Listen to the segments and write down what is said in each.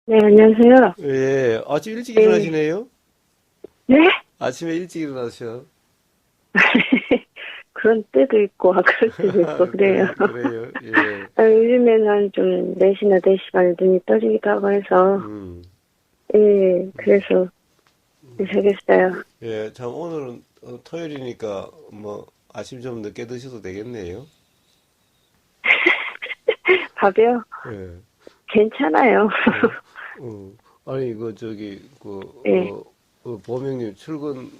네, 안녕하세요. 예, 아침 일찍 네, 일어나시네요? 네? 아침에 일찍 일어나셔. 그런 때도 있고, 그럴 때도 있고, 그래요. 그래요. 예. 요즘에는 좀 4시나 4시 반에 눈이 떠지기도 하고 해서, 음. 예, 그래서 되겠어요. 예, 참 오늘은 토요일이니까 뭐 아침 좀 늦게 드셔도 되겠네요. 밥이요? 예. 괜찮아요. 어, 아니 그 저기 예. 보명님 출근하기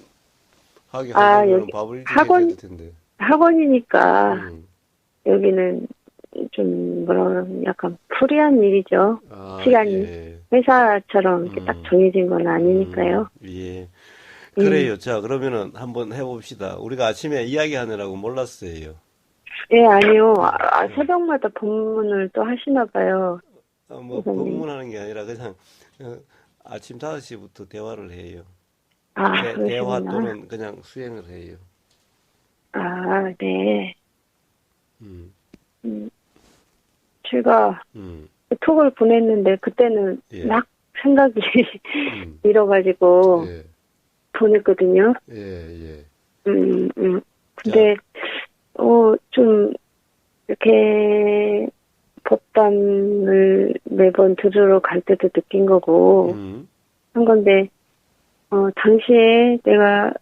여기 하려면 밥을 일찍 해줘야 될 텐데. 학원이니까, 음. 여기는 좀, 뭐라 그러면 약간 프리한 일이죠. 아, 시간이. 예. 회사처럼 이렇게 딱 음. 정해진 건 아니니까요. 예. 예. 그래요. 자, 그러면은 한번 해봅시다. 우리가 아침에 이야기하느라고 몰랐어요. 예, 아니요. 예. 새벽마다 법문을 또 하시나 봐요. 뭐 선생님. 법문하는 게 아니라 그냥 어, 아침 5시부터 대화를 해요. 대화 그러시구나. 또는 그냥 수행을 해요. 네. 음, 음, 제가 음, 톡을 보냈는데 그때는 예, 막 생각이 음, 일어가지고 예, 보냈거든요. 예, 예. 음, 음. 자, 근데, 좀, 이렇게 법담을 매번 들으러 갈 때도 느낀 거고, 음, 한 건데, 당시에 내가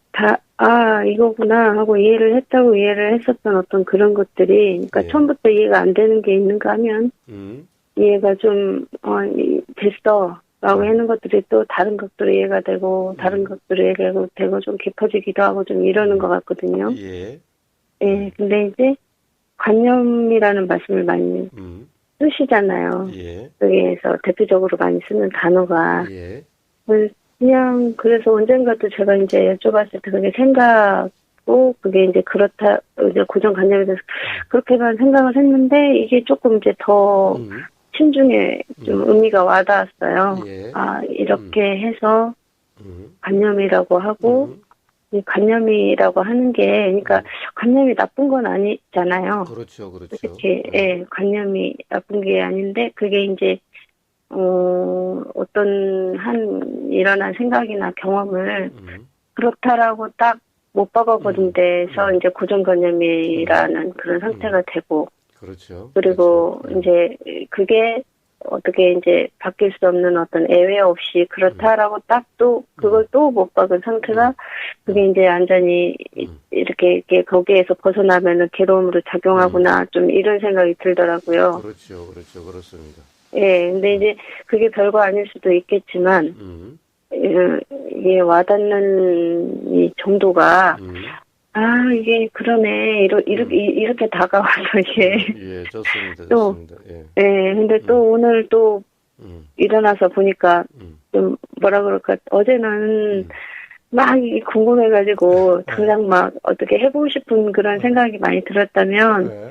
이거구나 하고 이해를 했다고 이해를 했었던 어떤 그런 것들이, 그러니까 예, 처음부터 이해가 안 되는 게 있는가 하면, 음, 이해가 좀, 됐어. 라고 음, 하는 것들이 또 다른 것들이 이해가 되고, 다른 음, 것들이 이해가 되고, 좀 깊어지기도 하고 좀 이러는 것 같거든요. 예, 예, 예, 근데 이제 관념이라는 말씀을 많이 음, 쓰시잖아요. 예, 여기에서 대표적으로 많이 쓰는 단어가. 예, 그냥, 그래서 언젠가도 제가 이제 여쭤봤을 때 그게 생각고, 그게 이제 그렇다, 이제 고정관념에 대해서 음, 그렇게만 생각을 했는데, 이게 조금 이제 더 음, 심중에 좀 음, 의미가 와닿았어요. 예, 음, 이렇게 해서 음, 관념이라고 하고, 음, 이 관념이라고 하는 게, 그러니까 음. 관념이 관념이 나쁜 건 아니잖아요. 그렇죠, 그렇죠. 솔직히, 예, 예, 관념이 나쁜 게 아닌데, 그게 이제, 어떤 일어난 생각이나 경험을 음, 그렇다라고 딱 못 박아버린 음, 데서 음, 이제 음, 고정관념이라는 그런 음. 상태가 되고, 그렇죠, 그렇죠. 그리고 이제 그게 어떻게 이제 바뀔 수 없는 어떤 애외 없이 음, 그렇다라고 딱 또 음, 그걸 또 못 박은 상태가 음, 음, 그게 이제 완전히 음. 이렇게 거기에서 벗어나면은 괴로움으로 음. 작용하구나 좀 이런 생각이 들더라고요. 그렇죠, 그렇죠, 그렇습니다. 예, 근데 이제 그게 별거 아닐 수도 있겠지만 음, 이게 와닿는 이 정도가 음, 이게 그러네 음. 이렇게 다가와서 이게 예, 좋습니다, 또 좋습니다. 예, 예, 근데 음, 또 오늘 또 음, 일어나서 보니까 음, 좀 뭐라 그럴까 어제는 음. 막 이게 궁금해가지고 예, 당장 막 어떻게 해보고 싶은 그런 생각이 많이 들었다면 예.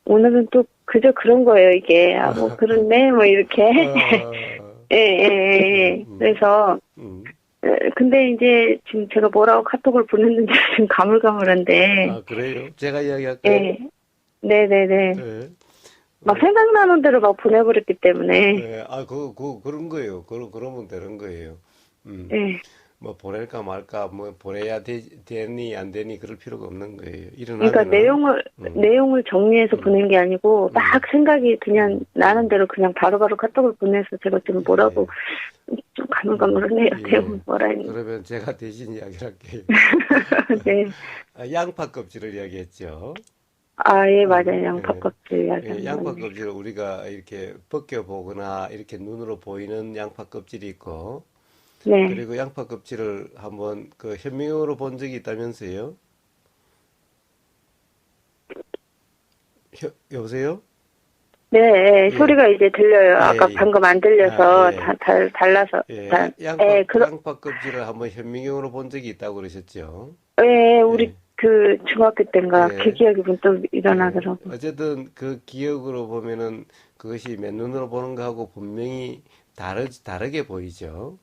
오늘은 또 그저 그런 거예요 이게 뭐 그런데 뭐 이렇게 어, 예, 예, 예. 예. 그래서 음. 근데 이제 지금 제가 뭐라고 카톡을 보냈는지 지금 가물가물한데 아, 그래요? 제가 이야기할까요? 예, 네네네 예, 막 어, 생각나는 대로 막 보내버렸기 때문에 예, 그런 거예요. 그러면 되는 거예요. 음. 예. 뭐 보낼까 말까 뭐 보내야 되니 안 되니 그럴 필요가 없는 거예요. 그러니까 일어나면은 음, 내용을 정리해서 음, 보낸 게 아니고, 막 음, 생각이 그냥 음, 나는 음, 대로 그냥 바로바로 카톡을 보내서 제가 지금 뭐라고 예, 좀 가물가물하네요. 예. 내용 뭐라 했는지. 그러면 제가 대신 이야기를 할게요. 네. 양파 껍질을 이야기했죠. 예, 음, 맞아요. 양파 예. 껍질 예, 이야기하는 양파 건데. 껍질을 우리가 이렇게 벗겨보거나 이렇게 눈으로 보이는 양파 껍질이 있고, 네. 그리고 양파 껍질을 한번 그 현미경으로 본 적이 있다면서요? 여보세요? 네, 예, 예, 소리가 이제 들려요. 예, 아까 예. 방금 안 아, 들려서 예. 달라서, 예, 예, 양파 껍질을 한번 현미경으로 본 적이 있다고 그러셨죠? 예, 우리 예, 그 중학교 때인가 그 예, 기억이 문득 예. 일어나더라고. 어쨌든 그 기억으로 보면은 그것이 맨눈으로 보는 거하고 분명히 다르게 보이죠?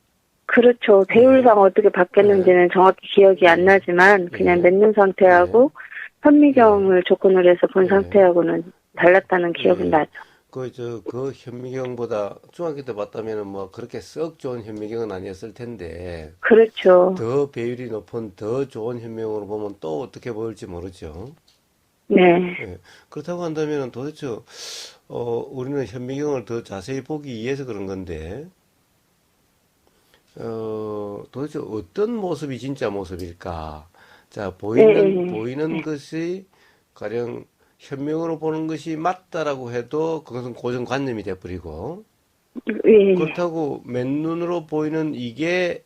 그렇죠. 예, 배율상 어떻게 예, 바뀌었는지는 정확히 기억이 안 예, 나지만 그냥 예, 맺는 예, 상태하고 예, 현미경을 조건으로 해서 본 예. 상태하고는 달랐다는 기억은 예. 나죠. 그 현미경보다 중학교 때 봤다면은 뭐 그렇게 썩 좋은 현미경은 아니었을 텐데, 그렇죠. 더 배율이 높은 더 좋은 현미경으로 보면 또 어떻게 보일지 모르죠. 네. 예. 그렇다고 한다면은 도대체, 우리는 현미경을 더 자세히 보기 위해서 그런 건데, 도대체 어떤 모습이 진짜 모습일까? 자, 예, 예, 보이는 것이 가령 현명으로 보는 것이 맞다라고 해도 그것은 고정관념이 돼버리고, 예. 그렇다고 맨눈으로 보이는 이게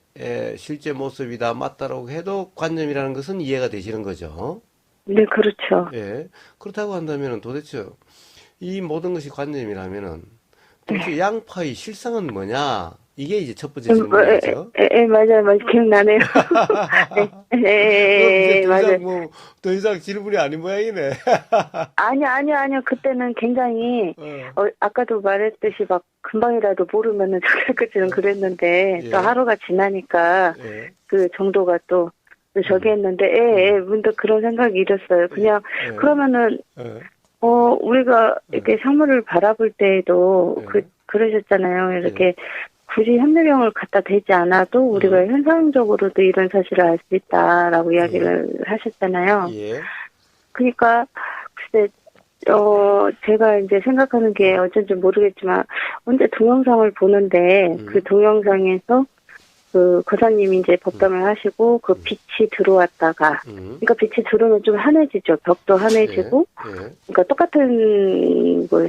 실제 모습이다, 맞다라고 해도 관념이라는 것은 이해가 되시는 거죠. 네, 그렇죠. 예. 그렇다고 한다면 도대체 이 모든 것이 관념이라면은 도대체 네. 양파의 실상은 뭐냐? 이게 이제 첫 번째 질문이겠죠. 맞아요, 맞아요. 기억나네요. 예, 그럼 이제 맞아요. 더 이상 질문이 아닌 모양이네. 아니요, 아니요. 그때는 굉장히, 어, 아까도 말했듯이 막 금방이라도 모르면은 저까지는 그랬는데, 또 예, 하루가 지나니까 예, 그 정도가 또 저기 음, 했는데, 음, 문득 그런 생각이 들었어요. 예, 그냥, 예, 그러면은, 예, 우리가 예, 이렇게 상물을 바라볼 때에도 예, 그러셨잖아요. 예, 이렇게 굳이 현미경을 갖다 대지 않아도 우리가 음, 현상적으로도 이런 사실을 알 수 있다라고 예, 이야기를 하셨잖아요. 예, 그러니까, 글쎄, 제가 이제 생각하는 게 어쩐지 모르겠지만, 언제 동영상을 보는데, 그 음, 동영상에서 그 거사님이 이제 음, 법담을 하시고, 그 음, 빛이 들어왔다가, 음, 그러니까 빛이 들어오면 좀 환해지죠. 벽도 예, 환해지고, 예, 그러니까 똑같은 뭐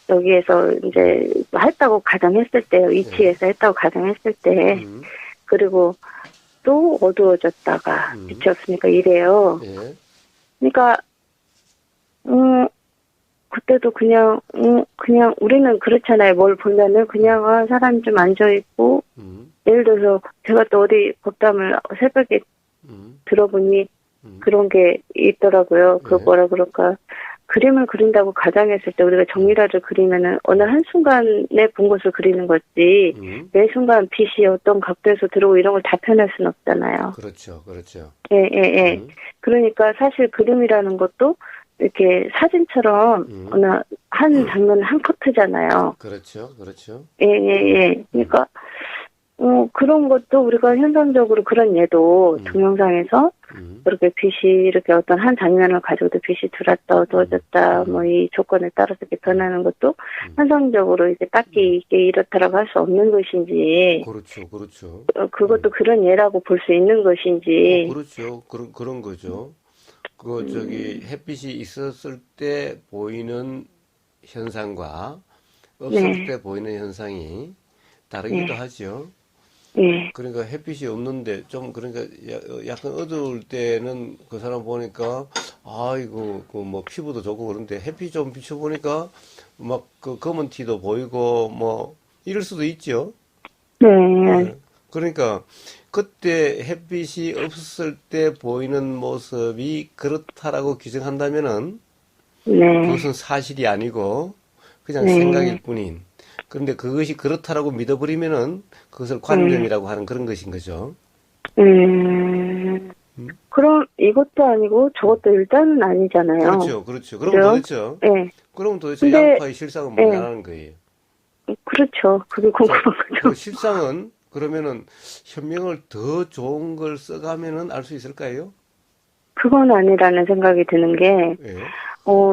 여기에서 음, 이제 했다고 가정했을 때 예, 위치에서 했다고 가정했을 때 음, 그리고 또 어두워졌다가 음, 빛이 없으니까 이래요. 예, 그러니까 그때도 그냥 우리는 그렇잖아요. 뭘 보면은 음, 그냥 사람이 좀 앉아 있고 음, 예를 들어서 제가 또 어디 법담을 새벽에 음, 들어보니 음, 그런 게 있더라고요. 그 예, 뭐라 그럴까. 그림을 그린다고 가정했을 때 우리가 음, 정밀화를 그리면은 어느 음, 한순간에 본 것을 그리는 거지 음, 매 순간 빛이 어떤 각도에서 들어오고 이런 걸 다 표현할 수는 없잖아요. 그렇죠, 그렇죠. 예, 예, 예. 음, 그러니까 사실 그림이라는 것도 이렇게 사진처럼 음, 어느 한 장면 한 커트잖아요. 그렇죠, 그렇죠. 예, 예, 음, 예. 음, 그러니까 그런 것도 우리가 현상적으로 그런 예도 음, 동영상에서 음, 그렇게 빛이 이렇게 어떤 한 장면을 가지고도 빛이 들었다, 음, 어두워졌다, 뭐 음, 이 조건에 따라서 이렇게 음, 변하는 것도 음, 현상적으로 이제 음. 딱히 이게 이렇다라고 할 수 없는 것인지, 그렇죠, 그렇죠. 그것도 그런 예라고 볼 수 있는 것인지, 그렇죠. 그런 거죠. 저기, 음, 햇빛이 있었을 때 보이는 현상과 없을 네, 때 보이는 현상이 다르기도 네, 하죠. 네, 그러니까 햇빛이 없는데 그러니까 약간 어두울 때는 그 사람 보니까 아이고 그 뭐 피부도 좋고 그런데 햇빛 좀 비춰보니까 막 그 검은 티도 보이고 뭐 이럴 수도 있죠. 네, 예. 그러니까 그때 햇빛이 없을 때 보이는 모습이 그렇다라고 규정한다면은 네, 그것은 사실이 아니고 그냥 생각일 네, 뿐인. 그런데 그것이 그렇다라고 믿어버리면은 그것을 네, 관념이라고 하는 그런 것인 거죠. 음? 그럼 이것도 아니고 저것도 일단은 아니잖아요. 그렇죠, 그렇죠. 그죠? 예. 그럼 도대체 근데, 양파의 실상은 예, 뭐냐는 거예요. 그렇죠. 그게 자, 궁금한 그 거죠. 실상은 그러면은 현명을 더 좋은 걸 써가면은 알 수 있을까요? 그건 아니라는 생각이 드는 게, 예,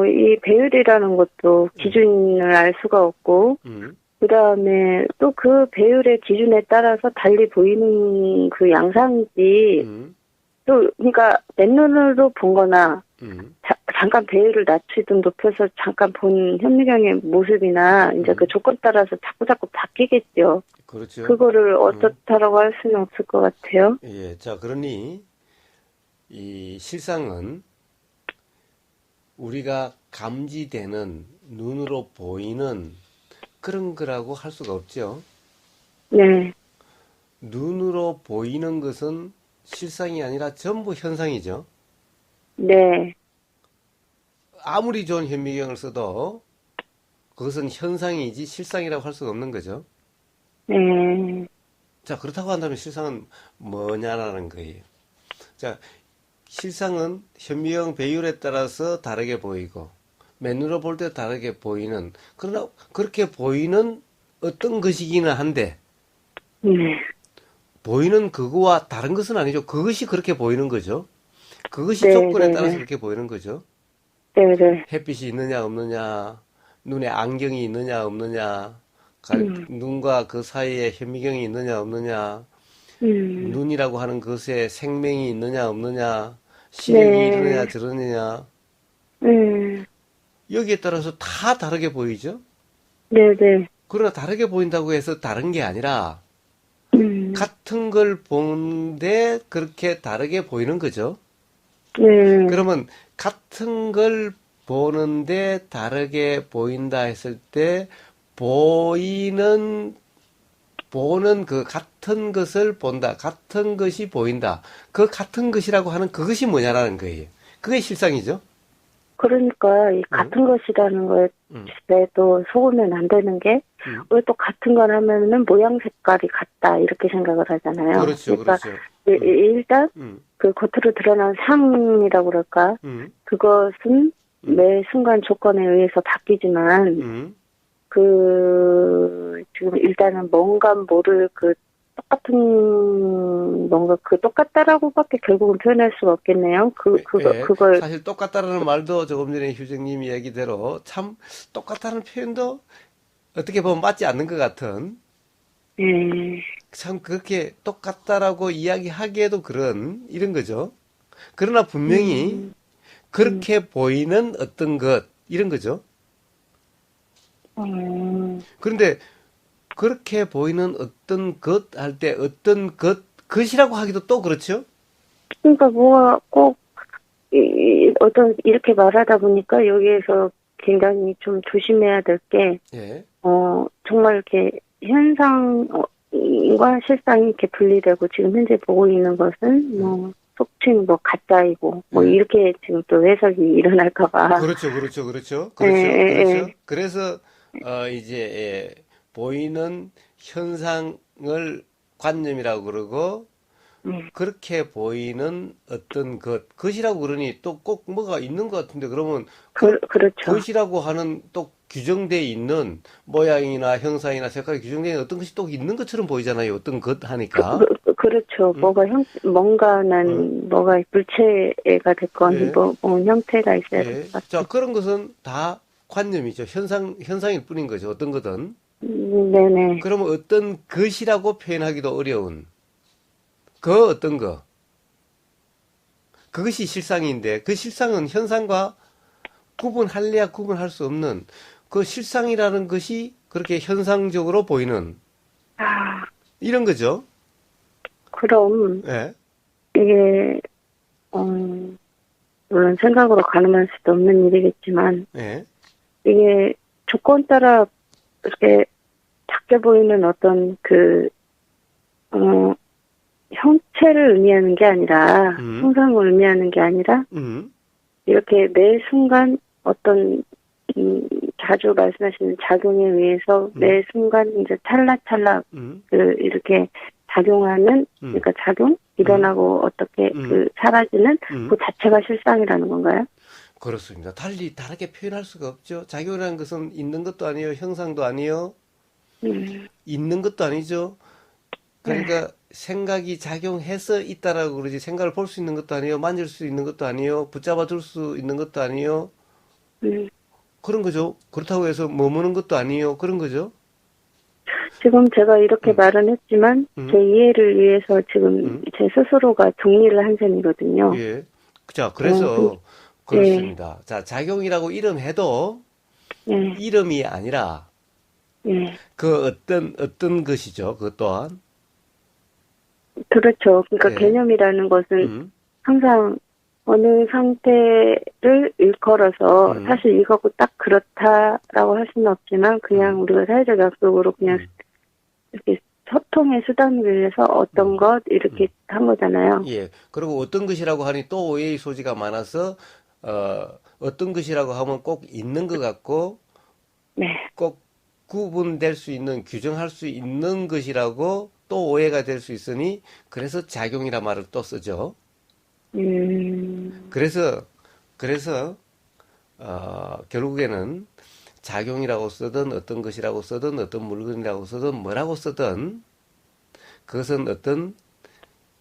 이 배율이라는 것도 예, 기준을 알 수가 없고, 음, 그 다음에 또 그 배율의 기준에 따라서 달리 보이는 그 양상이지, 음, 또, 그러니까 맨눈으로 본 거나, 음, 잠깐 배율을 낮추든 높여서 잠깐 본 현미경의 모습이나, 이제 그 음, 조건 따라서 자꾸자꾸 바뀌겠죠. 그렇죠. 그거를 음, 어떻다라고 할 수는 없을 것 같아요. 예, 자, 그러니 이 실상은 우리가 감지되는 눈으로 보이는 그런 거라고 할 수가 없죠. 네, 눈으로 보이는 것은 실상이 아니라 전부 현상이죠. 네, 아무리 좋은 현미경을 써도 그것은 현상이지 실상이라고 할 수가 없는 거죠. 네, 자, 그렇다고 한다면 실상은 뭐냐라는 거예요. 자, 실상은 현미경 배율에 따라서 다르게 보이고 맨눈으로 볼 때 다르게 보이는, 그러나 그렇게 보이는 어떤 것이기는 한데, 네, 보이는 그거와 다른 것은 아니죠. 그것이 그렇게 보이는 거죠. 그것이 네, 조건에 네, 따라서 네, 그렇게 보이는 거죠. 네, 네, 햇빛이 있느냐 없느냐, 눈에 안경이 있느냐 없느냐, 음, 눈과 그 사이에 현미경이 있느냐 없느냐, 음, 눈이라고 하는 것에 생명이 있느냐 없느냐, 시력이 이러느냐 네, 저러느냐, 네, 여기에 따라서 다 다르게 보이죠. 네, 네, 그러나 다르게 보인다고 해서 다른 게 아니라 음, 같은 걸 보는데 그렇게 다르게 보이는 거죠. 네, 그러면 같은 걸 보는데 다르게 보인다 했을 때 보이는 보는 그 같은 것을 본다. 같은 것이 보인다. 그 같은 것이라고 하는 그것이 뭐냐라는 거예요. 그게 실상이죠. 그러니까 이 응? 같은 것이라는 거에 응, 또 속으면 안 되는 게 응. 왜 또 같은 걸 하면은 모양 색깔이 같다 이렇게 생각을 하잖아요. 그렇죠, 그러니까 그렇죠. 응, 일단 응, 그 겉으로 드러난 상이라고 그럴까? 응, 그것은 응, 매 순간 조건에 의해서 바뀌지만 응. 그 지금 일단은 뭔가 모를 그 똑같은 뭔가 그 똑같다라고밖에 결국은 표현할 수가 없겠네요. 예, 그걸 사실 똑같다라는 말도 조금 전에 휴정님이 얘기대로 참 똑같다는 표현도 어떻게 보면 맞지 않는 것 같은 예, 참 그렇게 똑같다라고 이야기하기에도 그런 이런 거죠. 그러나 분명히 음, 음, 그렇게 보이는 어떤 것 이런 거죠. 음. 그런데 그렇게 보이는 어떤 것 할 때 어떤 것이라고 하기도 또 그렇죠. 그러니까 뭐가 꼭 어떤 이렇게 말하다 보니까 여기에서 굉장히 좀 조심해야 될 게, 예, 정말 이렇게 현상과 실상이 이렇게 분리되고 지금 현재 보고 있는 것은 예, 뭐 속칭 뭐 가짜이고 뭐 예. 이렇게 지금 또 해석이 일어날까 봐. 그렇죠, 그렇죠, 그렇죠, 예, 그렇죠, 예, 그렇죠. 그래서 이제 보이는 현상을 관념이라고 그러고 예. 그렇게 보이는 어떤 것이라고 그러니 또 꼭 뭐가 있는 것 같은데 그러면 그 그렇죠. 것이라고 하는 또 규정돼 있는 모양이나 형상이나 색깔이 규정되어 있는 어떤 것이 또 있는 것처럼 보이잖아요. 어떤 것 하니까. 그렇죠. 응? 뭔가 어? 난, 뭐가 물체가 됐건, 예, 뭐 형태가 있어야 될 예. 것 자, 같아요. 그런 것은 다 관념이죠. 현상일 뿐인 거죠. 어떤 거든. 네네. 그러면 어떤 것이라고 표현하기도 어려운 그 어떤 거. 그것이 실상인데 그 실상은 현상과 구분할래야 구분할 수 없는 그 실상이라는 것이 그렇게 현상적으로 보이는 아, 이런 거죠. 그럼, 예, 이게, 물론 생각으로 가늠할 수도 없는 일이겠지만, 예, 이게 조건 따라 이렇게 작게 보이는 어떤 어, 형체를 의미하는 게 아니라, 음, 형상을 의미하는 게 아니라, 음, 이렇게 매 순간 어떤, 자주 말씀하시는 작용에 의해서 음, 매 순간 이제 찰나찰나, 음, 이렇게 작용하는, 음, 그러니까 작용? 음, 일어나고 어떻게 음, 사라지는 그 음. 자체가 실상이라는 건가요? 그렇습니다. 다르게 표현할 수가 없죠. 작용이라는 것은 있는 것도 아니에요. 형상도 아니에요. 음, 있는 것도 아니죠. 네, 그러니까 생각이 작용해서 있다라고 그러지 생각을 볼 수 있는 것도 아니에요. 만질 수 있는 것도 아니에요. 붙잡아 둘 수 있는 것도 아니에요. 음. 그런 거죠. 그렇다고 해서 머무는 것도 아니에요. 그런 거죠. 지금 제가 이렇게 음, 말은 했지만 제 음, 이해를 위해서 지금 음, 제 스스로가 정리를 한 셈이거든요. 예. 자, 근데, 그래서 예, 그렇습니다. 자, 작용이라고 이름해도 예, 이름이 아니라 예. 그 어떤 것이죠. 그 또한. 그렇죠. 그러니까 예. 개념이라는 것은 음, 항상 어느 상태를 일컬어서 음, 사실 이거고 딱 그렇다라고 할 수는 없지만 음, 그냥 우리가 사회적 약속으로 그냥 음, 이렇게 소통의 수단을 위해서 어떤 음, 것 이렇게 음. 한 거잖아요. 예. 그리고 어떤 것이라고 하니 또 오해의 소지가 많아서, 어떤 것이라고 하면 꼭 있는 것 같고, 네. 꼭 구분될 수 있는, 규정할 수 있는 것이라고 또 오해가 될 수 있으니, 그래서 작용이라 말을 또 쓰죠. 음, 그래서, 그래서, 결국에는 작용이라고 쓰든 어떤 것이라고 쓰든 어떤 물건이라고 쓰든 뭐라고 쓰든 그것은 어떤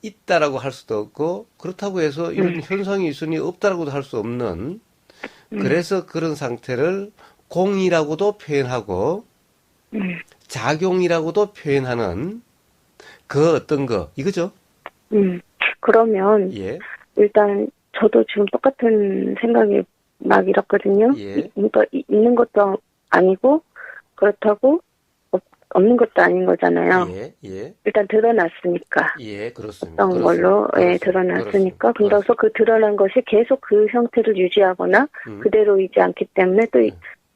있다라고 할 수도 없고 그렇다고 해서 이런 현상이 있으니 없다라고도 할 수 없는 그래서 그런 상태를 공이라고도 표현하고 작용이라고도 표현하는 그 어떤 거 이거죠? 그러면 예, 일단 저도 지금 똑같은 생각이 막 일었거든요. 예, 그러니까 있는 것도 아니고 그렇다고 없는 것도 아닌 거잖아요. 예, 예, 일단 드러났으니까. 예, 그렇습니다. 어떤 그렇습니다. 걸로 예, 그렇습니다. 드러났으니까. 그렇습니다. 그래서 그 드러난 것이 계속 그 형태를 유지하거나 음, 그대로이지 않기 때문에 또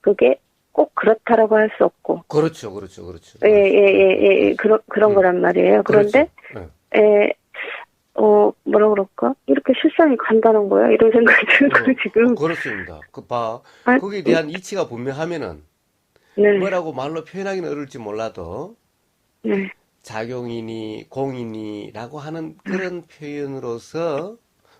그게 꼭 그렇다라고 할 수 없고. 그렇죠, 그렇죠, 그렇죠, 예, 예, 그렇죠. 예, 예, 그런 거란 말이에요. 그렇죠. 그런데, 예, 뭐라 그럴까? 이렇게 실상이 간다는 거야? 이런 생각이 들고 지금. 그렇습니다. 그 봐, 아, 거기에 대한 이치가 분명하면은 네, 뭐라고 말로 표현하기는 어려울지 몰라도 네, 작용이니 공이니라고 하는 그런 표현으로서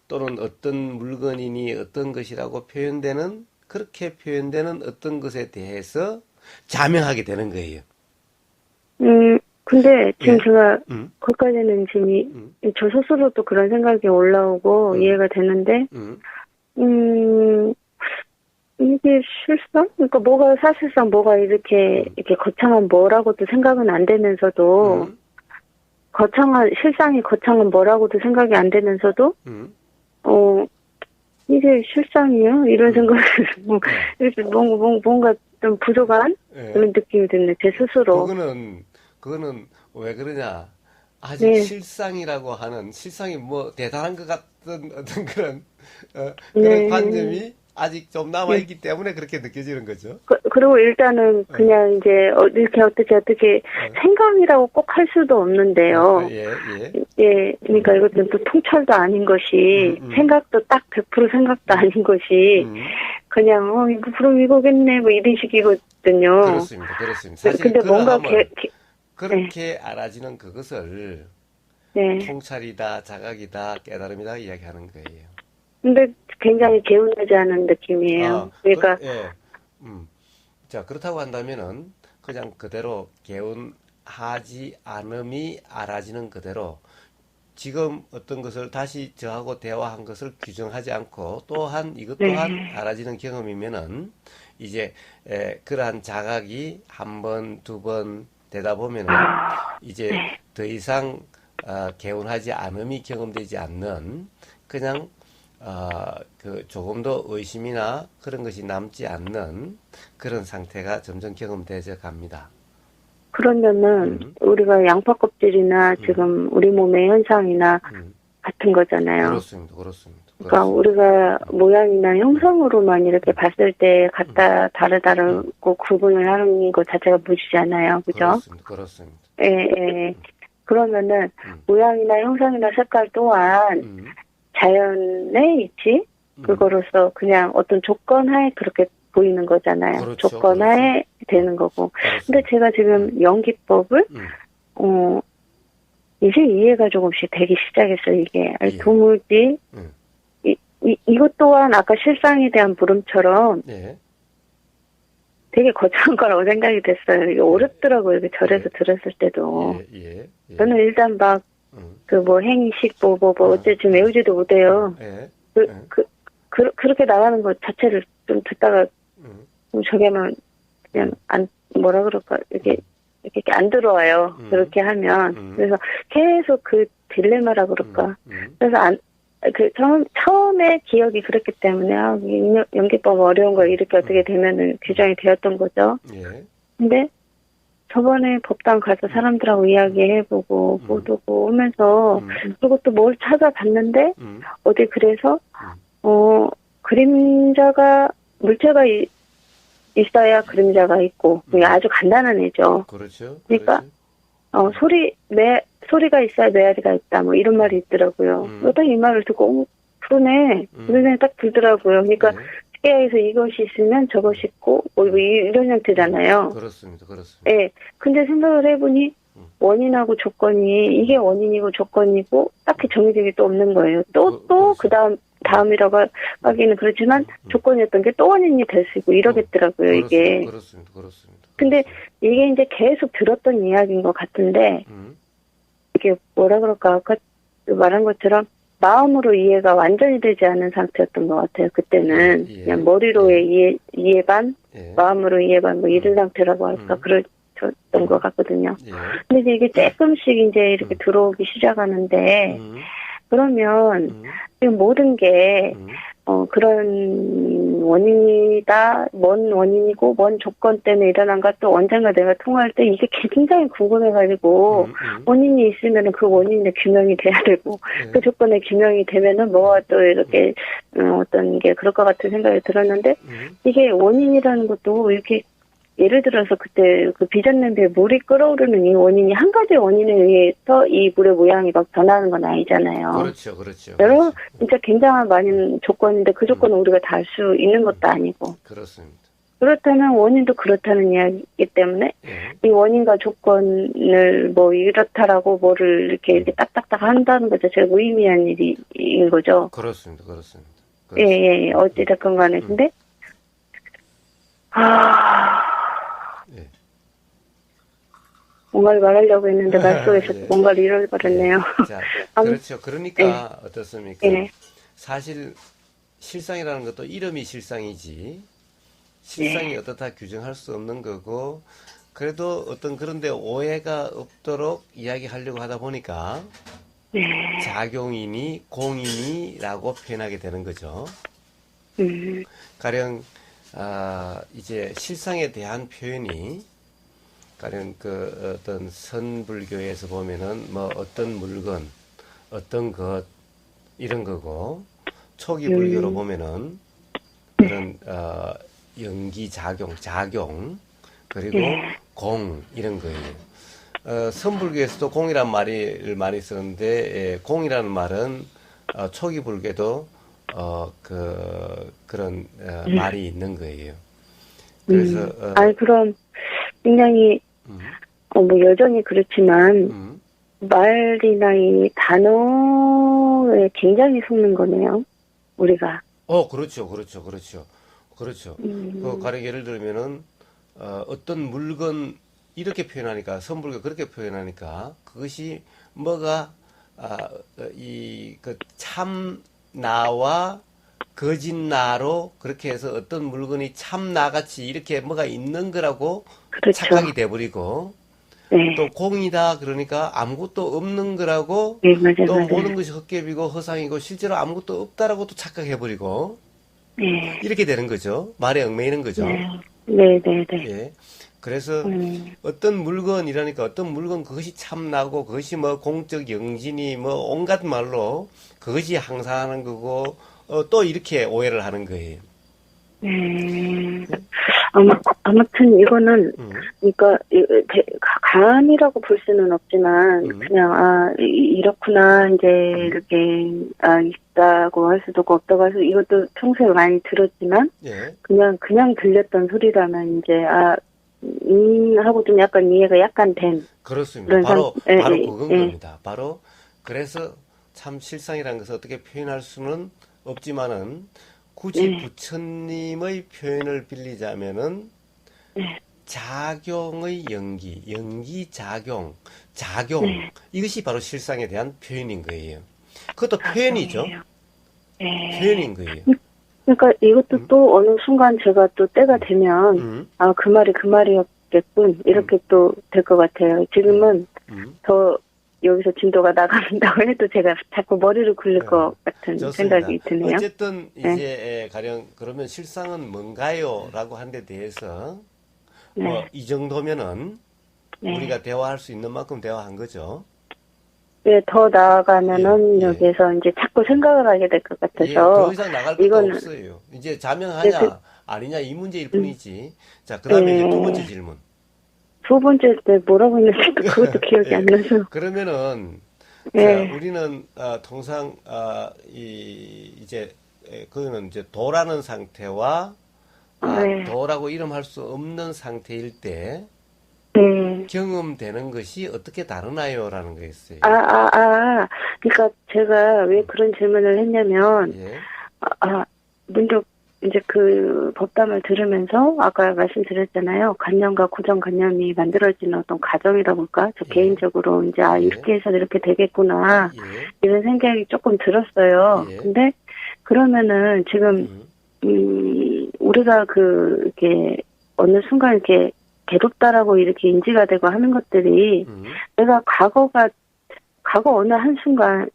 또는 어떤 물건이니 어떤 것이라고 표현되는 그렇게 표현되는 어떤 것에 대해서 자명하게 되는 거예요. 근데 지금 예? 제가 음, 거기까지는 지금 음, 저 스스로도 그런 생각이 올라오고 음, 이해가 되는데, 음, 음, 이게 실상? 그러니까 사실상 뭐가 음, 이렇게 거창한 뭐라고도 생각은 안 되면서도, 음, 실상이 거창한 뭐라고도 생각이 안 되면서도, 음, 어, 이게 실상이요? 이런 음. 생각을, 예, 이렇게 뭔가 좀 부족한 예. 그런 느낌이 드네, 제 스스로. 그거는 왜 그러냐. 아직 네, 실상이라고 하는, 실상이 뭐 대단한 것 같은 어떤 그런 네, 관념이 아직 좀 네. 남아있기 때문에 그렇게 느껴지는 거죠. 그리고 일단은 어, 그냥 이제, 이렇게 어떻게 어, 생각이라고 꼭 할 수도 없는데요. 예, 예. 예, 그러니까 이것도 또 통찰도 아닌 음, 것이, 음, 생각도 딱 100% 생각도 음, 아닌 것이, 음. 그냥, 이거, 그럼 이거겠네, 뭐 이런 식이거든요. 그렇습니다. 그렇습니다. 사실 근데 뭔가, 그러함을 네, 그렇게 알아지는 그것을 네. 통찰이다, 자각이다, 깨달음이다 이야기하는 거예요. 근데 굉장히 개운하지 않은 느낌이에요. 그러니까, 예. 자, 그렇다고 한다면은 그냥 그대로 개운하지 않음이 알아지는 그대로 지금 어떤 것을 다시 저하고 대화한 것을 규정하지 않고 또한 이것 또한 네. 알아지는 경험이면은 이제 그러한 자각이 한 번, 두 번 되다 보면은 아, 이제 네. 더 이상 개운하지 않음이 경험되지 않는 그냥 그 조금 더 의심이나 그런 것이 남지 않는 그런 상태가 점점 경험되어 갑니다. 그러면은, 음, 우리가 양파 껍질이나 음, 지금 우리 몸의 현상이나 음. 같은 거잖아요. 그렇습니다. 그렇습니다. 그러니까 그렇습니다. 우리가 모양이나 형상으로만 이렇게 봤을 때 음, 같다, 음. 다르다고 구분을 하는 것 자체가 무지잖아요. 그죠? 그렇습니다. 그렇습니다. 예, 예. 그러면은 음, 모양이나 형상이나 색깔 또한 음, 자연의 이치? 음. 그거로서 그냥 어떤 조건 하에 그렇게 보이는 거잖아요. 그렇죠. 조건 그렇죠. 하에 음, 되는 거고. 근데 그렇습니다. 제가 음, 지금 연기법을, 음. 어, 이제 이해가 조금씩 되기 시작했어요, 이게. 아니, 예. 도무지, 음, 이것 또한 아까 실상에 대한 물음처럼 예. 되게 거창한 거라고 생각이 됐어요. 이게 예. 어렵더라고요. 이게 절에서 예. 들었을 때도. 예. 예. 예. 저는 일단 막, 음, 행식, 어째 지금 음, 외우지도 못해요. 예. 그, 예. 그, 그렇게 나가는 것 자체를 좀 듣다가, 음, 저게만, 그냥, 뭐라 그럴까, 이렇게 안 들어와요. 음, 그렇게 하면. 음, 그래서 계속 그 딜레마라 그럴까. 음. 그래서 처음에 기억이 그랬기 때문에, 이 연기법 어려운 거 이렇게 어떻게 되면은 규정이 되었던 거죠. 예. 근데 저번에 법당 가서 사람들하고 이야기해보고, 음, 보고 오면서, 음, 그리고 또 뭘 찾아봤는데, 음, 어디 그래서, 음. 그림자가, 물체가 있어야 그림자가 있고, 그게 아주 간단한 애죠. 그렇죠. 그러니까, 그렇죠. 소리가 있어야 메아리가 있다, 뭐 이런 말이 있더라고요. 음, 딱 이 말을 듣고, 그러네. 그런 음. 생각이 딱 들더라고요. 그러니까, 예. 깨야에서 이것이 있으면 저것이 있고, 뭐 이런 형태잖아요. 그렇습니다. 그렇습니다. 예. 근데 생각을 해보니, 음. 원인하고 조건이, 이게 원인이고 조건이고, 딱히 정해진 게 또 없는 거예요. 또, 그렇죠. 그 다음 다음이라고 하기는 그렇지만 조건이었던 게 또 원인이 될 수 있고 이러겠더라고요, 이게. 그렇습니다. 그렇습니다. 근데 이게 이제 계속 들었던 이야기인 것 같은데, 이게 뭐라 그럴까, 아까 말한 것처럼 마음으로 이해가 완전히 되지 않은 상태였던 것 같아요. 그때는 그냥 머리로의 이해 반, 마음으로 이해 반, 뭐 이런 상태라고 할까, 그랬던 것 같거든요. 근데 이게 조금씩 이제 이렇게 들어오기 시작하는데, 그러면 지금 모든 게 그런 원인이다, 뭔 원인이고, 뭔 조건 때문에 일어난가, 또 언젠가 내가 통화할 때 이게 굉장히 궁금해가지고, 원인이 있으면은 그 원인의 규명이 돼야 되고, 그 조건의 규명이 되면은 뭐가 또 이렇게, 어떤 게 그럴 것 같은 생각이 들었는데, 이게 원인이라는 것도 이렇게, 예를 들어서 그때 그 비전 냄비에 물이 끓어오르는 이 원인이 한 가지 원인에 의해서 이 물의 모양이 막 변하는 건 아니잖아요. 그렇죠. 여러 진짜 굉장한 많은 조건인데 그 조건은 우리가 다 할 수 있는 것도 아니고. 그렇습니다. 그렇다면 원인도 그렇다는 이야기이기 때문에 이 원인과 조건을 뭐 이렇다라고 뭐를 이렇게 딱딱딱 한다는 것 자체가 무의미한 일인 거죠. 그렇습니다. 예. 어찌됐건 간에. 근데 뭔가를 말하려고 했는데 말속에서 뭔가를 잃어버렸네요. 자, 그렇죠. 그러니까 어떻습니까? 사실 실상이라는 것도 이름이 실상이지 실상이 어떻다 규정할 수 없는 거고 그래도 어떤 그런데 오해가 없도록 이야기하려고 하다 보니까 작용이니 공이니라고 표현하게 되는 거죠. 가령 이제 실상에 대한 표현이 가령 그 어떤 선불교에서 보면은 뭐 어떤 물건, 어떤 것 이런 거고 초기 불교로 보면은 그런 연기 작용 그리고 공 이런 거예요. 선불교에서도 공이란 말을 많이 쓰는데 공이라는 말은 초기 불교도 그런 말이 있는 거예요. 그래서 그럼 굉장히 뭐 여전히 그렇지만 말이나 이 단어에 굉장히 속는 거네요. 우리가. 그렇죠. 그 가령 예를 들면은 어떤 물건 이렇게 표현하니까 선불교 그렇게 표현하니까 그것이 뭐가 그 참나와 거짓나로 그렇게 해서 어떤 물건이 참나같이 이렇게 뭐가 있는 거라고 착각이 돼버리고 또 공이다 그러니까 아무것도 없는 거라고 또 모든 것이 헛개비고 허상이고 실제로 아무것도 없다라고 또 착각해버리고 이렇게 되는 거죠. 말에 얽매이는 거죠. 예. 그래서 어떤 물건이라니까 어떤 물건 그것이 참나고 그것이 뭐 공적 영진이 뭐 온갖 말로 그것이 항상하는 거고 또 이렇게 오해를 하는 거예요. 아무튼 이거는 그러니까 감이라고 볼 수는 없지만 그냥 이렇구나 이제 이렇게 있다고 할 수도 없고 없다고 할 수 이것도 평소에 많이 들었지만 그냥 들렸던 소리라면 이제 하고 좀 약간 이해가 약간 된 그렇습니다. 바로 그건 겁니다. 바로 그래서 참 실상이라는 것을 어떻게 표현할 수는 없지만은 굳이 부처님의 표현을 빌리자면은 작용의 연기 작용 이것이 바로 실상에 대한 표현인 거예요. 그것도 표현이죠. 표현인 거예요. 그러니까 이것도 또 어느 순간 제가 또 때가 되면 그 말이 그 말이었겠군 이렇게 또 될 것 같아요. 지금은 더 여기서 진도가 나간다고 해도 제가 자꾸 머리를 굴릴 것 같은 좋습니다. 생각이 드네요. 어쨌든 이제 가령 그러면 실상은 뭔가요? 라고 한 데 대해서 뭐 이 정도면은 우리가 대화할 수 있는 만큼 대화한 거죠. 더 나아가면은 여기서 이제 자꾸 생각을 하게 될 것 같아서 더 이상 나갈 것도 없어요. 이제 자명하냐 아니냐 이 문제일 뿐이지. 자, 그다음에 이제 두 번째 질문. 두 번째 때 뭐라고 했는지 그것도 기억이 안 나서. 그러면은 자, 우리는 통상 이제 그거는 이제 도라는 상태와 도라고 이름할 수 없는 상태일 때 경험되는 것이 어떻게 다르나요? 라는 거였어요. 그러니까 제가 왜 그런 질문을 했냐면 문득 이제 그 법담을 들으면서 아까 말씀드렸잖아요. 관념과 고정관념이 만들어지는 어떤 과정이라고 할까? 저 예. 개인적으로 이제 예. 이렇게 해서 이렇게 되겠구나. 예. 이런 생각이 조금 들었어요. 예. 근데 그러면은 지금 우리가 이렇게 어느 순간 이렇게 괴롭다라고 이렇게 인지가 되고 하는 것들이 내가 과거 어느 한순간에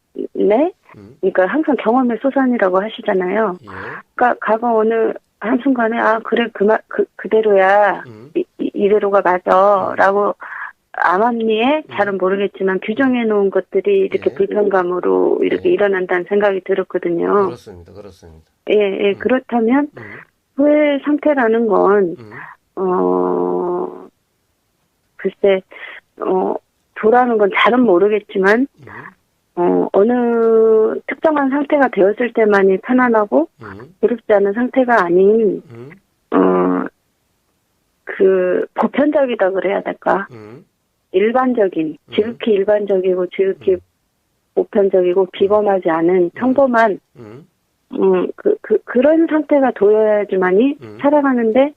그러니까 항상 경험의 소산이라고 하시잖아요. 예. 그러니까 과거 어느 한순간에 그래 그대로야 이대로가 맞아라고 암암리에 잘은 모르겠지만 규정해 놓은 것들이 이렇게 예. 불편감으로 이렇게 예. 일어난다는 생각이 들었거든요. 그렇습니다. 그렇습니다. 예. 그렇다면 후회 상태라는 건 글쎄 도라는 건 잘은 모르겠지만 어느 특정한 상태가 되었을 때만이 편안하고 괴롭지 않은 상태가 아닌 보편적이다 그래야 될까? 일반적인, 지극히 일반적이고 지극히 보편적이고 비범하지 않은 평범한 그런 상태가 도여야지만이 살아가는데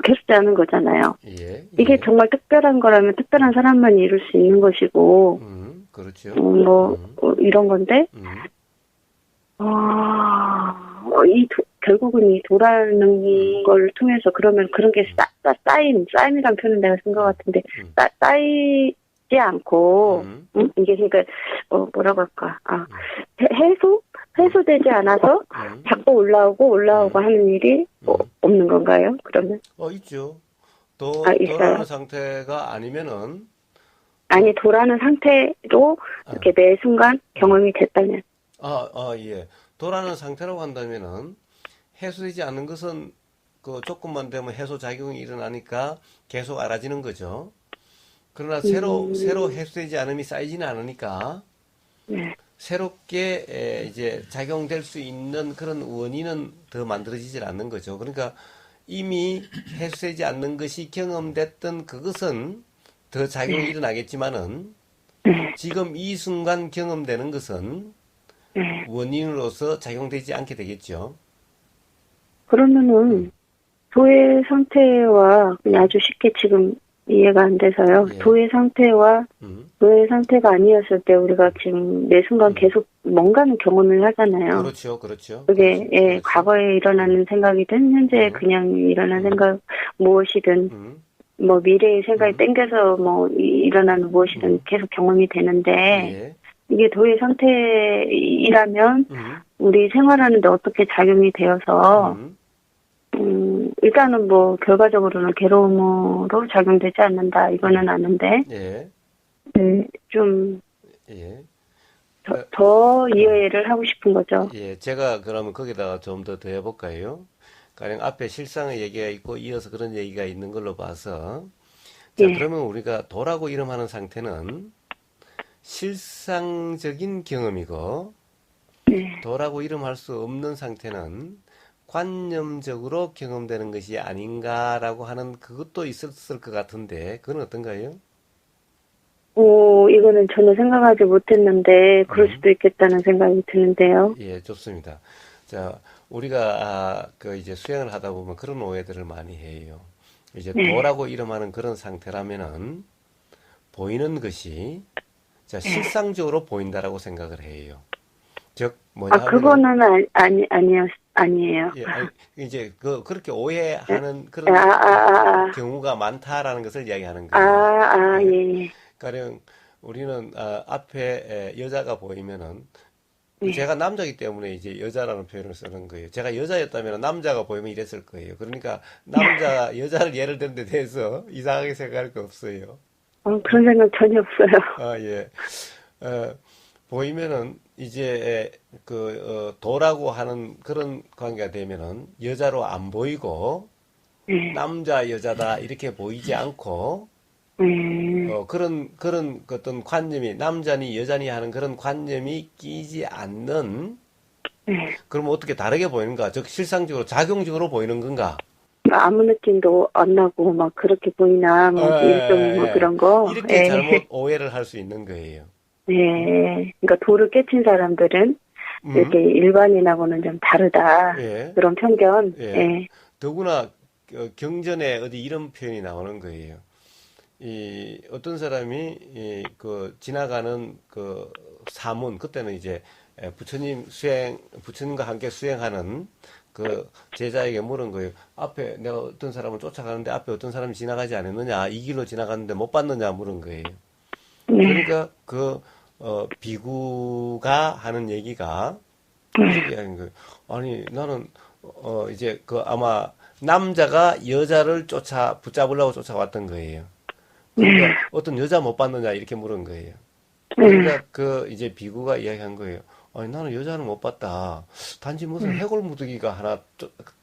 괴롭지 않은 거잖아요. 예. 이게 정말 특별한 거라면 특별한 사람만 이룰 수 있는 것이고 그렇죠. 이런 건데 결국은 이 도라는 걸 통해서 그러면 그런 게 쌓임이란 표현은 내가 쓴 것 같은데 쌓이지 않고 이게 그러니까 뭐라고 할까 해소되지 않아서 자꾸 올라오고 하는 일이 없는 건가요? 그러면? 있죠. 있어요? 도라는 상태가 아니면은 아니 도라는 상태로 이렇게 매 순간 경험이 됐다면 예. 도라는 상태라고 한다면은 해소되지 않는 것은 그 조금만 되면 해소 작용이 일어나니까 계속 알아지는 거죠. 그러나 새로 해소되지 않음이 쌓이지는 않으니까 새롭게 이제 작용될 수 있는 그런 원인은 더 만들어지질 않는 거죠. 그러니까 이미 해소되지 않는 것이 경험됐던 그것은 더 작용이 일어나겠지만은 지금 이 순간 경험되는 것은 원인으로서 작용되지 않게 되겠죠. 그러면은 도의 상태와 그냥 아주 쉽게 지금 이해가 안 돼서요. 예. 도의 상태와 도의 상태가 아니었을 때 우리가 지금 매 순간 계속 뭔가는 경험을 하잖아요. 그렇죠. 그게 그렇죠. 과거에 일어나는 생각이든 현재 그냥 일어나는 생각 무엇이든 뭐 미래의 생각이 땡겨서 뭐 일어나는 무엇이든 계속 경험이 되는데 이게 도의 상태이라면 우리 생활하는데 어떻게 작용이 되어서 일단은 뭐 결과적으로는 괴로움으로 작용되지 않는다 이거는 아는데 좀 더 이해를 하고 싶은 거죠. 예, 제가 그러면 거기다가 좀 더 해볼까요? 가령 앞에 실상의 얘기가 있고 이어서 그런 얘기가 있는 걸로 봐서 자 그러면 우리가 도라고 이름하는 상태는 실상적인 경험이고 도라고 이름할 수 없는 상태는 관념적으로 경험되는 것이 아닌가라고 하는 그것도 있었을 것 같은데 그건 어떤가요? 이거는 전혀 생각하지 못했는데 그럴 수도 있겠다는 생각이 드는데요. 예, 좋습니다. 자, 우리가 이제 수행을 하다 보면 그런 오해들을 많이 해요. 이제 도라고 이름하는 그런 상태라면은 보이는 것이 실상적으로 보인다라고 생각을 해요. 즉 뭐냐 그거는 아니에요. 예, 이제 그렇게 오해하는 그런 경우가 많다라는 것을 이야기하는 거예요. 예. 가령 우리는 앞에 여자가 보이면은 제가 남자이기 때문에 이제 여자라는 표현을 쓰는 거예요. 제가 여자였다면 남자가 보이면 이랬을 거예요. 그러니까 여자를 예를 든 데 대해서 이상하게 생각할 거 없어요. 그런 생각 전혀 없어요. 예. 보이면은 이제 도라고 하는 그런 관계가 되면은 여자로 안 보이고 남자 여자다 이렇게 보이지 않고 그런 어떤 관념이 남자니 여자니 하는 그런 관념이 끼지 않는 그러면 어떻게 다르게 보이는가? 즉 실상적으로 작용적으로 보이는 건가? 아무 느낌도 안 나고 막 그렇게 보이나 좀 그런 거 이렇게 잘못 오해를 할 수 있는 거예요. 그러니까 도를 깨친 사람들은 이렇게 일반인하고는 좀 다르다. 예. 그런 편견. 예. 예. 더구나 경전에 어디 이런 표현이 나오는 거예요. 이 어떤 사람이 그 지나가는 그 사문 그때는 이제 부처님과 함께 수행하는 그 제자에게 물은 거예요. 앞에 내가 어떤 사람을 쫓아가는데 앞에 어떤 사람이 지나가지 않았느냐, 이 길로 지나갔는데 못 봤느냐 물은 거예요. 네. 그러니까 그 비구가 하는 얘기가 이렇게 하는 거예요. 아니 나는 이제 그 아마 남자가 여자를 붙잡으려고 쫓아왔던 거예요. 그러니까 어떤 여자 못 봤느냐 이렇게 물은 거예요. 그러니까 그 이제 비구가 이야기한 거예요. 아니 나는 여자는 못 봤다. 단지 무슨 해골 무더기가 하나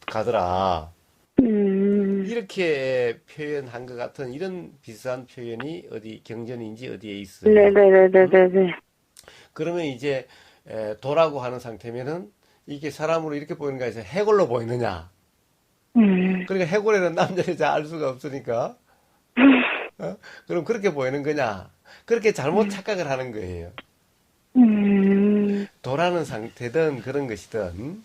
가더라. 이렇게 표현한 것 같은 이런 비슷한 표현이 어디 경전인지 어디에 있어요. 네네네네네. 그러면 이제 도라고 하는 상태면은 이게 사람으로 이렇게 보이는가 해서 해골로 보이느냐. 그러니까 해골에는 남자 여자 알 수가 없으니까. 그럼 그렇게 보이는 거냐? 그렇게 잘못 착각을 하는 거예요. 도라는 상태든 그런 것이든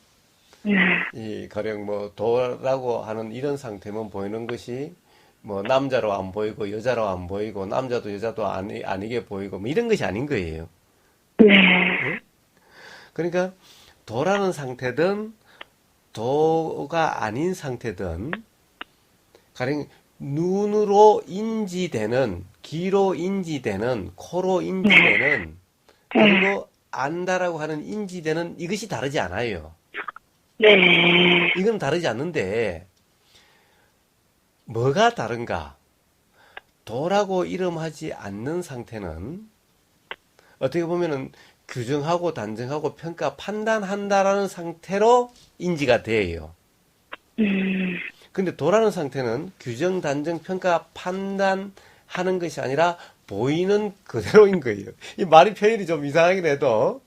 이 가령 뭐 도라고 하는 이런 상태만 보이는 것이 뭐 남자로 안 보이고 여자로 안 보이고 남자도 여자도 아니게 보이고 뭐 이런 것이 아닌 거예요. 응? 그러니까 도라는 상태든 도가 아닌 상태든 가령 눈으로 인지되는, 귀로 인지되는, 코로 인지되는, 그리고 안다라고 하는 인지되는 이것이 다르지 않아요. 네. 이건 다르지 않는데 뭐가 다른가? 도라고 이름하지 않는 상태는 어떻게 보면은 규정하고 단정하고 평가 판단한다라는 상태로 인지가 돼요. 근데 도라는 상태는 규정, 단정, 평가, 판단하는 것이 아니라 보이는 그대로인 거예요. 이 말이 표현이 좀 이상하긴 해도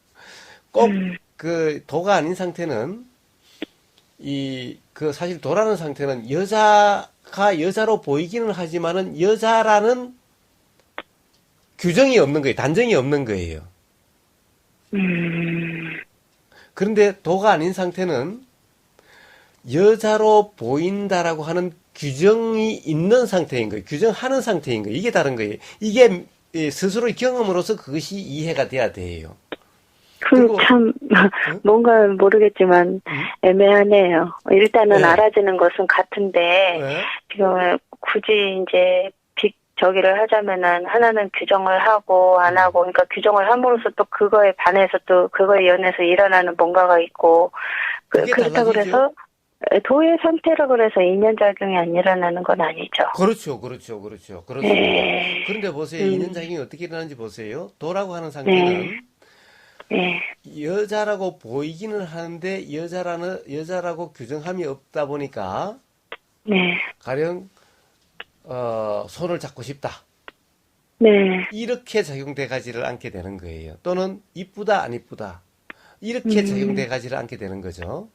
꼭 그 도가 아닌 상태는 그 사실 도라는 상태는 여자가 여자로 보이기는 하지만은 여자라는 규정이 없는 거예요. 단정이 없는 거예요. 그런데 도가 아닌 상태는 여자로 보인다라고 하는 규정이 있는 상태인 거예요. 규정하는 상태인 거예요. 이게 다른 거예요. 이게 스스로의 경험으로서 그것이 이해가 돼야 돼요. 참, 뭔가 모르겠지만, 애매하네요. 일단은 네. 알아지는 것은 같은데, 네. 지금 굳이 이제, 저기를 하자면은, 하나는 규정을 하고, 안 하고, 그러니까 규정을 함으로써 또 그거에 반해서 또 그거에 연해서 일어나는 뭔가가 있고, 그렇다고 그래서, 도의 상태라 그래서 인연작용이 안 일어나는 건 아니죠. 그렇죠. 그렇습니다. 그런데 보세요. 인연작용이 어떻게 일어나는지 보세요. 도라고 하는 상태는, 여자라고 보이기는 하는데 여자라고 규정함이 없다 보니까 가령 손을 잡고 싶다. 이렇게 작용돼 가지를 않게 되는 거예요. 또는 이쁘다 안 이쁘다. 이렇게 작용돼 가지를 않게 되는 거죠.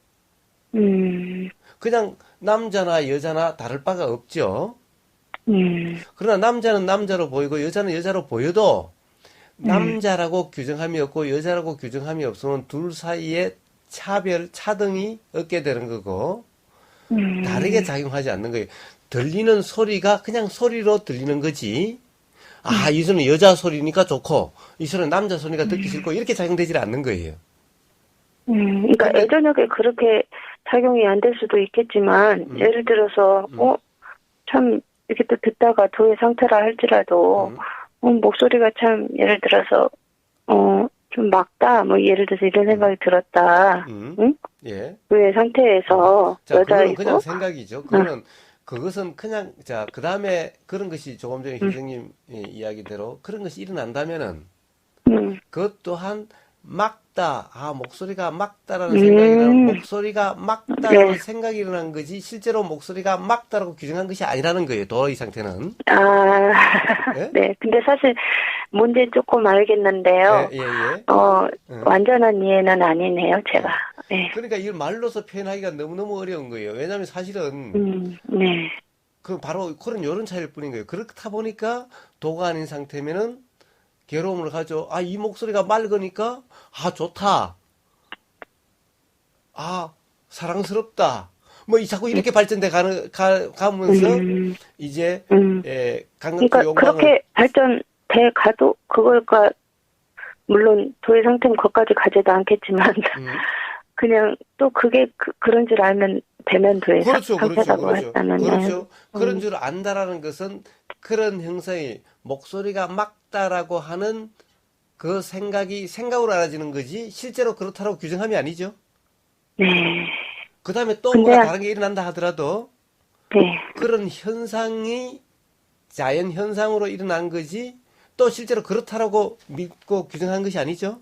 그냥 남자나 여자나 다를 바가 없죠. 그러나 남자는 남자로 보이고 여자는 여자로 보여도 남자라고 규정함이 없고 여자라고 규정함이 없으면 둘 사이에 차등이 없게 되는 거고 다르게 작용하지 않는 거예요. 들리는 소리가 그냥 소리로 들리는 거지. 아, 이 소리는 여자 소리니까 좋고 이 소리는 남자 소리가 듣기 싫고 이렇게 작용되지 않는 거예요. 그러니까 애저녁에 그렇게 작용이 안 될 수도 있겠지만 예를 들어서 참 이렇게 또 듣다가 도의 상태라 할지라도 목소리가 참 예를 들어서 좀 막다 뭐 예를 들어서 이런 생각이 들었다. 응? 예. 도의 상태에서 자, 여자이고. 그거는 그냥 생각이죠. 그것은 그냥 그 다음에 그런 것이 조금 전에 희정님 이야기대로 그런 것이 일어난다면은 그것 또한 막다. 아, 목소리가 막다라는 생각이라는 목소리가 막다라는 생각이 일어난 거지 실제로 목소리가 막다라고 규정한 것이 아니라는 거예요. 도의 상태는. 네. 네. 근데 사실 뭔지 조금 알겠는데요. 완전한 이해는 아니네요, 제가. 네. 그러니까 이걸 말로서 표현하기가 너무너무 어려운 거예요. 왜냐하면 사실은 그 바로 그런 요런 차이일 뿐인 거예요. 그렇다 보니까 도가 아닌 상태면은 괴로움을 가져. 아, 이 목소리가 맑으니까, 아, 좋다. 아, 사랑스럽다. 뭐, 자꾸 이렇게 발전돼 가면서, 이제, 강력한 그러니까 욕망을, 그렇게 발전돼 가도 그걸까 물론 도의 상태는 거기까지 가지도 않겠지만 음, 그냥 또 그게 그런 줄 알면 되면 도의 그렇죠, 그렇죠, 상태라고 그렇죠. 했다면은 그렇죠. 그런 줄 안다라는 것은 그런 형상이 목소리가 막다라고 하는 그 생각이 생각으로 알아지는 거지, 실제로 그렇다고 규정함이 아니죠. 네. 그 다음에 또 근데 뭐가 다른 게 일어난다 하더라도 네. 그런 현상이 자연 현상으로 일어난 거지 또 실제로 그렇다라고 믿고 규정한 것이 아니죠.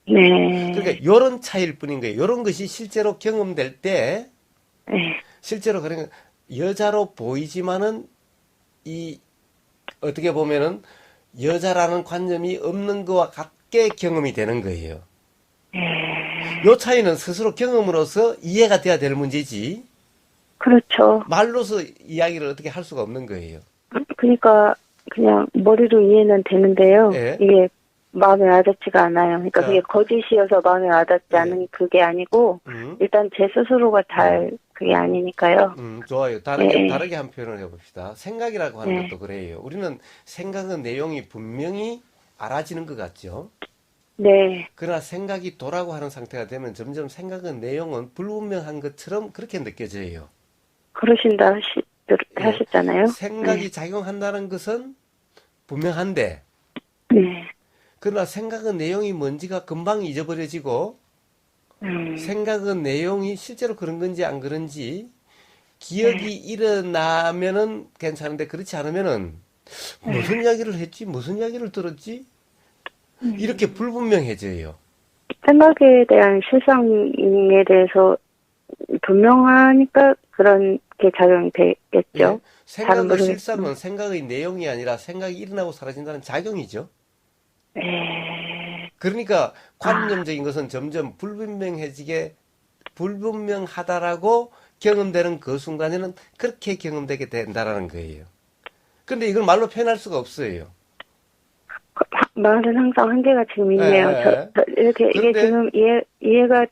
네. 그러니까 이런 차이일 뿐인 거예요. 이런 것이 실제로 경험될 때 네. 실제로 그러니까 여자로 보이지만은 이 어떻게 보면은 여자라는 관념이 없는 것과 같게 경험이 되는 거예요. 네. 요 차이는 스스로 경험으로서 이해가 돼야 될 문제지 그렇죠. 말로서 이야기를 어떻게 할 수가 없는 거예요. 그러니까 그냥 머리로 이해는 되는데요. 예. 이게 마음에 와닿지가 않아요. 그러니까 자, 그게 거짓이어서 마음에 와닿지 예. 않은 그게 아니고 음, 일단 제 스스로가 잘 그게 아니니까요. 좋아요. 예, 다르게 한 표현을 해봅시다. 생각이라고 하는 예, 것도 그래요. 우리는 생각은 내용이 분명히 알아지는 것 같죠. 네, 그러나 생각이 도라고 하는 상태가 되면 점점 생각은 내용은 불분명한 것처럼 그렇게 느껴져요. 그러신다 예. 하셨잖아요. 네, 생각이 작용한다는 것은 분명한데, 네, 그러나 생각은 내용이 뭔지가 금방 잊어버려지고, 생각은 내용이 실제로 그런 건지 안 그런지, 네, 기억이 일어나면은 괜찮은데, 그렇지 않으면은, 무슨 이야기를 했지? 무슨 이야기를 들었지? 이렇게 불분명해져요. 생각에 대한 실상에 대해서 분명하니까 그런 게 작용이 예. 되겠죠. 잘은 생각의 모르겠지만. 실상은 생각의 내용이 아니라 생각이 일어나고 사라진다는 작용이죠. 네, 그러니까 아, 관념적인 것은 점점 불분명하다라고 경험되는 그 순간에는 그렇게 경험되게 된다라는 거예요. 근데 이걸 말로 표현할 수가 없어요. 말은 항상 한계가 지금 예, 있네요. 예, 예. 이렇게, 이게 그런데, 지금 이해가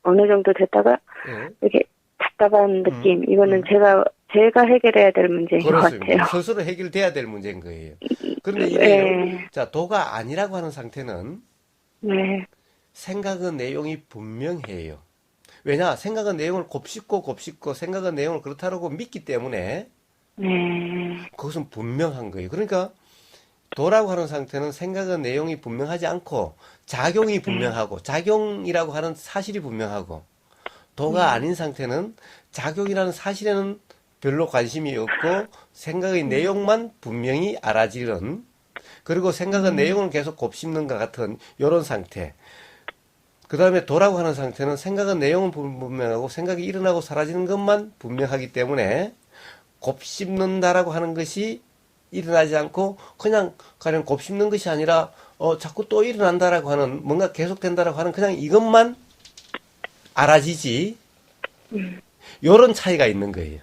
어느 정도 됐다가, 예, 이렇게 답답한 음, 느낌. 이거는 음, 제가 해결해야 될 문제인 것 그렇습니다. 같아요. 스스로 해결돼야 될 문제인 거예요. 그런데 이래요. 네, 자, 도가 아니라고 하는 상태는 네, 생각은 내용이 분명해요. 왜냐? 생각은 내용을 곱씹고 생각은 내용을 그렇다고 믿기 때문에 네, 그것은 분명한 거예요. 그러니까 도라고 하는 상태는 생각은 내용이 분명하지 않고 작용이 네, 분명하고 작용이라고 하는 사실이 분명하고 도가 아닌 상태는 작용이라는 사실에는 별로 관심이 없고 생각의 내용만 분명히 알아지는 그리고 생각은 내용을 계속 곱씹는 것 같은 이런 상태. 그 다음에 도라고 하는 상태는 생각은 내용은 분명하고 생각이 일어나고 사라지는 것만 분명하기 때문에 곱씹는다라고 하는 것이 일어나지 않고 그냥 가령 곱씹는 것이 아니라 자꾸 또 일어난다라고 하는 뭔가 계속된다라고 하는 그냥 이것만 알아지지 요런 차이가 있는 거예요.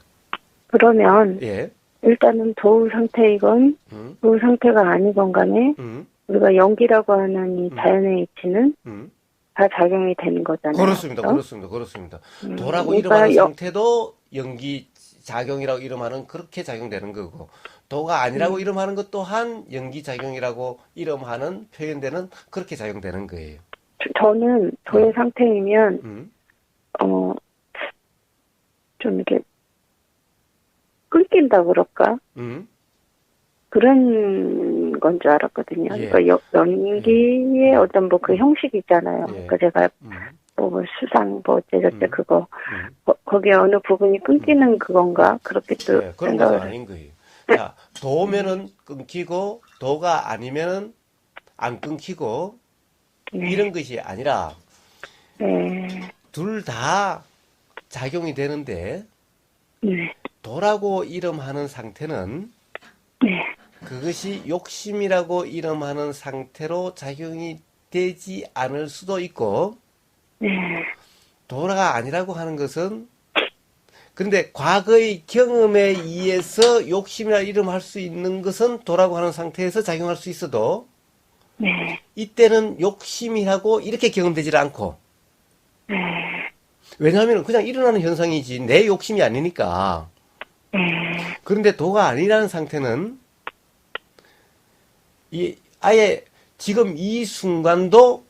그러면, 예. 일단은 도우 상태이건, 음, 도우 상태가 아니건 간에, 음, 우리가 연기라고 하는 이 음, 자연의 이치는 음. 다 작용이 되는 거잖아요. 그렇습니다. 그죠? 그렇습니다. 그렇습니다. 도라고 이름하는 그러니까, 상태도 연기 작용이라고 이름하는 그렇게 작용되는 거고 도가 아니라고 이름하는 것 또한 연기 작용이라고 이름하는 표현되는 그렇게 작용되는 거예요. 저는 도의 음, 상태이면, 음, 어, 좀 이렇게 끊긴다 그럴까? 음, 그런 건 줄 알았거든요. 예, 그러니까 예, 연기의 어떤 뭐 그 형식이 있잖아요. 예, 그러니까 제가 음, 뭐 수상 뭐 어째저째 음, 그거 음, 거기에 어느 부분이 끊기는 그건가? 그렇게 또 예, 그런 것은 생각을 아닌 거예요. 자, 도면은 끊기고 도가 아니면은 안 끊기고 네, 이런 것이 아니라 네, 둘 다 작용이 되는데 네, 도라고 이름하는 상태는 네, 그것이 욕심이라고 이름하는 상태로 작용이 되지 않을 수도 있고 네, 도라가 아니라고 하는 것은 근데 과거의 경험에 의해서 욕심이라 이름할 수 있는 것은 도라고 하는 상태에서 작용할 수 있어도 네, 이때는 욕심이라고 이렇게 경험되질 않고 네, 왜냐하면 그냥 일어나는 현상이지 내 욕심이 아니니까. 그런데 도가 아니라는 상태는 아예 지금 이 순간도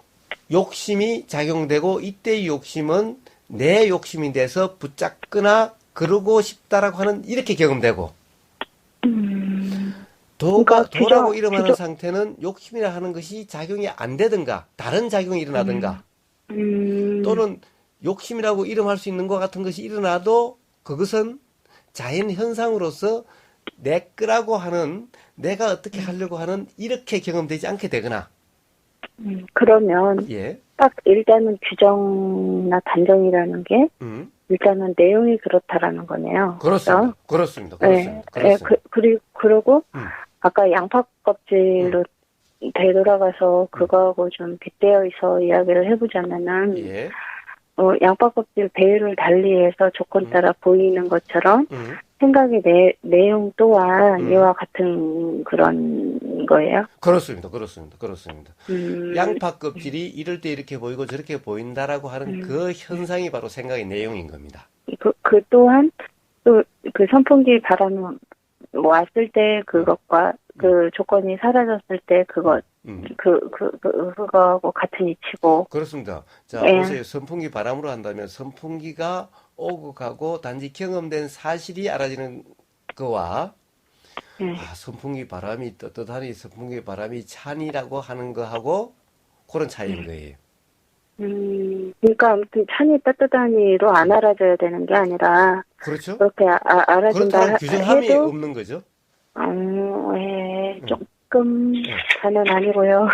욕심이 작용되고 이때의 욕심은 내 욕심이 돼서 붙잡거나 그러고 싶다라고 하는 이렇게 경험되고 그러니까 도라고 이름하는 상태는 욕심이라 하는 것이 작용이 안 되든가 다른 작용이 일어나든가 또는 욕심이라고 이름할 수 있는 것 같은 것이 일어나도 그것은 자연 현상으로서 내 거라고 하는 내가 어떻게 하려고 하는 이렇게 경험되지 않게 되거나 그러면 예. 딱 일단은 규정이나 단정이라는 게 일단은 내용이 그렇다라는 거네요. 그렇습니다. 그렇죠? 그렇습니다. 그렇습니다. 그리고 아까 양파 껍질로 되돌아가서 그거하고 좀 빗대어 있어 이야기를 해보자면은 예. 양파 껍질 배율을 달리해서 조건 따라 보이는 것처럼 생각의 내용 또한 이와 같은 그런 거예요. 그렇습니다. 양파 껍질이 이럴 때 이렇게 보이고 저렇게 보인다라고 하는 그 현상이 바로 생각의 내용인 겁니다. 그 또한 또 그 선풍기 바람 왔을 때 그것과 그 조건이 사라졌을 때 그거하고 같은 이치고. 그렇습니다. 자, 예. 보세요. 선풍기 바람으로 한다면 선풍기가 오고 가고 단지 경험된 사실이 알아지는 거와 선풍기 바람이 떳떳하니 선풍기 바람이 찬이라고 하는 거하고 그런 차이인 거예요. 그러니까 아무튼 찬이 따뜻하니로 안 알아줘야 되는 게 아니라 그렇죠? 그렇게 알아준다 그렇다는 규정함이 해도 없는 거죠. 조금 다는 아니고요.